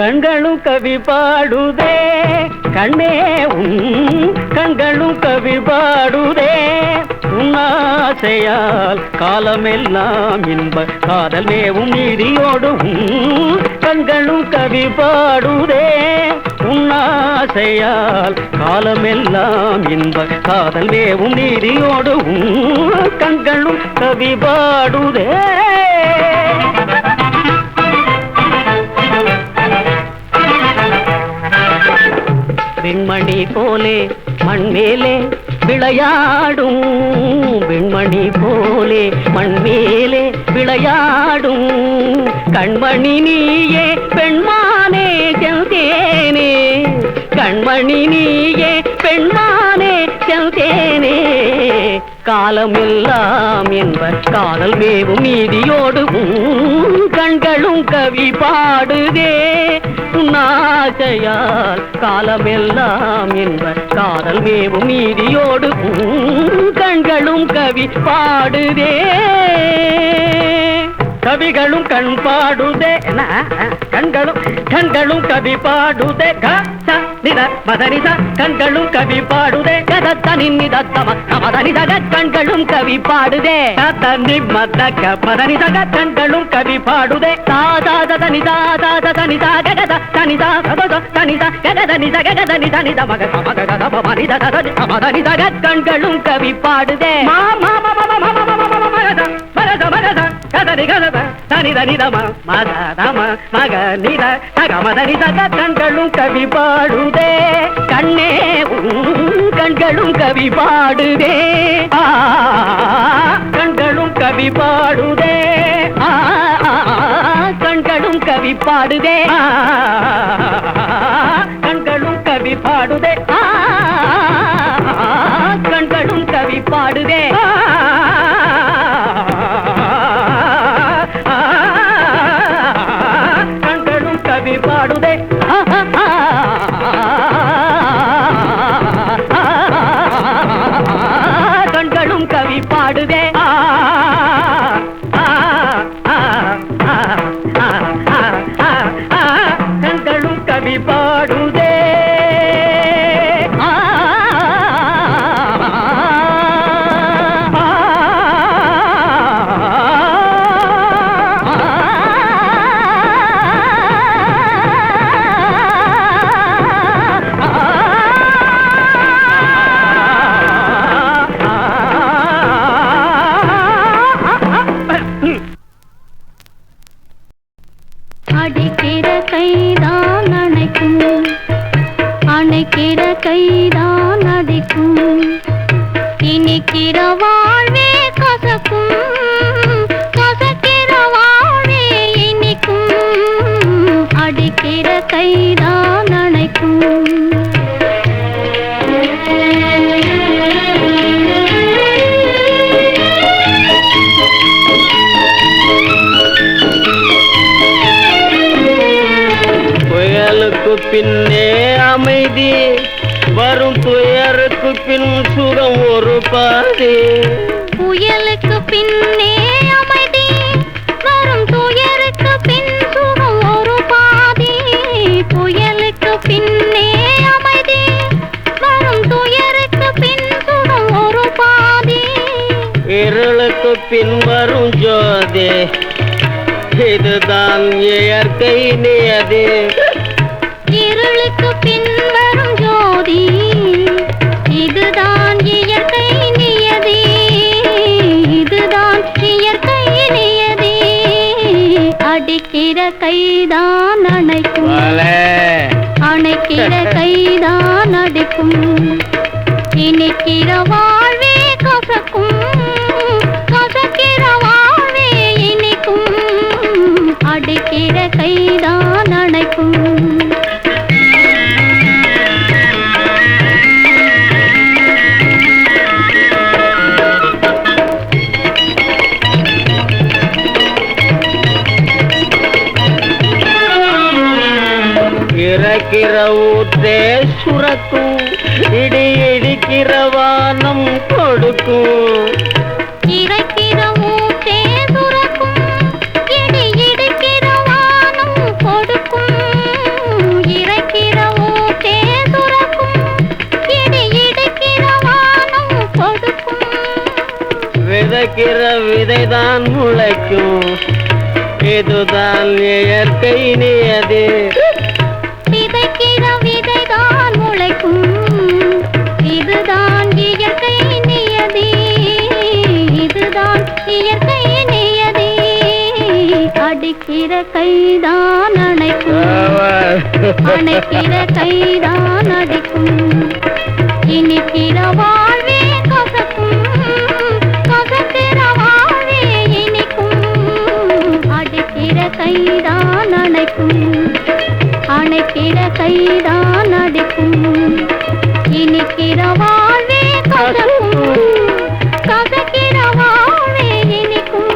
கண்களும் கவி பாடுதே கண்ணே கண்களும் கவி பாடுதே உன்னாசையால் காலமெல்லாம் இன்ப காதல் மேவும் நீதியோடும் கண்களும் கவி பாடுதே உன்னாசையால் காலமெல்லாம் இன்ப காதல் மேவும் நீதியோடும் கண்களும் கவி பாடுதே. விண்மணி போலே மண்மேலே விளையாடும் விண்மணி போலே மண்மேலே விளையாடும் கண்மணி நீயே பெண்மானே செல்தேனே கண்மணி நீயே பெண்மானே செல்தேனே காலமெல்லாம் என்ப காதல் மேவும் நீதியோடு கண்களும் கவி பாடுதே உன்னாசையால் காலமெல்லாம் என்ப காதல் மேவும் நீதியோடு கண்களும் கவி பாடுதே. கவிகளும் கண் பாடுதே கண்களும் கவி பாடுதே மதனித கண்களும் கவி பாடுதே கதத்தனிதத்தம மதனிதக கண்களும் கவி பாடுதே தனி மதக மதனிதக கண்களும் கவி பாடுதே தாதாத தனிதா தாத தனிதா ககத தனிதா கதத தனிதா ககத நித ககத நித நித மக மக கத மனித தத மதனிதக கண்களும் கவி பாடுதே மா மா மா மா மா மகத மகத மகத கதரி கதத தனித நிதம மததம மக நித தக மதனிதக கண்களும் கவி பாடுதே கண்ணே கண்களும் கவி பாடுதே கண்களும் கவி பாடுதே கண்களும் கவி பாடுதே கண்களும் கவி பாடுதே கண்களும் கவி பாடுதே கண்களும் கவி பாடுதே கண்களும் கவி பாடுதே கண்களும் கவி பாடுதே அடிக்கிற கைதான் அணைக்கும் அணைக்கிற கைதான் அடிக்கும் இனிக்கிற வாழ்வே கசக்கும் கசக்கிற வாழ்வே இனிக்கும் அடிக்கிற கைதான் அணைக்கும் பின்னே அமைதி வரும் துயருக்கு பின் சுகம் ஒரு பாதி புயலுக்கு பின்னே அமைதி வரும் துயருக்கு பின் சுகம் ஒரு பாதி புயலுக்கு பின்னே அமைதி வரும் துயருக்கு பின் சுகம் ஒரு பாதி இருளுக்கு பின் வரும் ஜோதி இதுதான் இயற்கை நியதி இருளுக்கு பின் வரும் ஜோதி இதுதான் இயற்கை நியதி இதுதான் இயற்கை நியதி அடிக்கிற கைதான் அணைக்கும் அணைக்கிற கைதான் அடிக்கும் இனிக்கிற வாழ்வே கசக்கும் கசக்கிற வாழ்வே இனிக்கும் அடிக்கிற கைதான் அணைக்கும் இறக்கிற ஊத்தே சுரக்கும் இடி இடிக்கிற வானம் கொடுக்கும் இறக்கிற ஊத்தே சுரக்கும் இடி இடிக்கிற வானம் கொடுக்கும் விதைக்கிற விதைதான் முளைக்கும், இதுதான் இயற்கை நியதி. விதைக்கிற விதைதான் முளைக்கும், இதுதான் இயற்கை நியதி, இதுதான் இயற்கை நியதி. அடிக்கிற கைதான் அணைக்கும், அணைக்கிற கைதான் அடிக்கும். இனிக்கிற வாழ்வே கசக்கும், கசக்கிற வாழ்வே இனிக்கும். அடிக்கிற கைதான் அணைக்கும், அணைக்கிற கைதான் அடிக்கும். இனிக்கிற வாழ்வே கசக்கும், கசக்கிற வாழ்வே இனிக்கும்.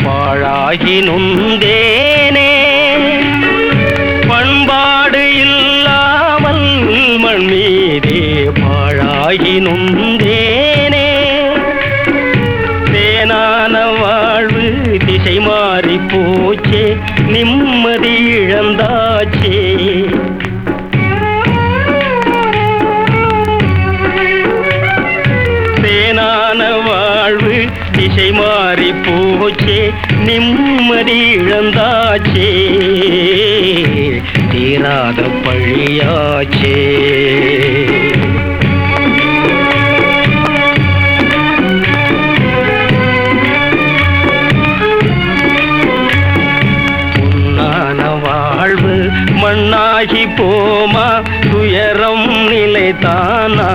பாழாகி நொந்தேனே, பண்பாடு இல்லாமல் மண் மீதே பாழாகி நொந்தேனே. தேனான வாழ்வு திசை மாறி போச்சே, நிம்மதி இழந்தாச்சே. தேனான வாழ்வு திசை மாறி போச்சே, நிம்மதி இழந்தாச்சே, தீராத பழியாச்சே. பொன்னான வாழ்வு மண்ணாகி போமா, துயரம் நிலைத்தானா?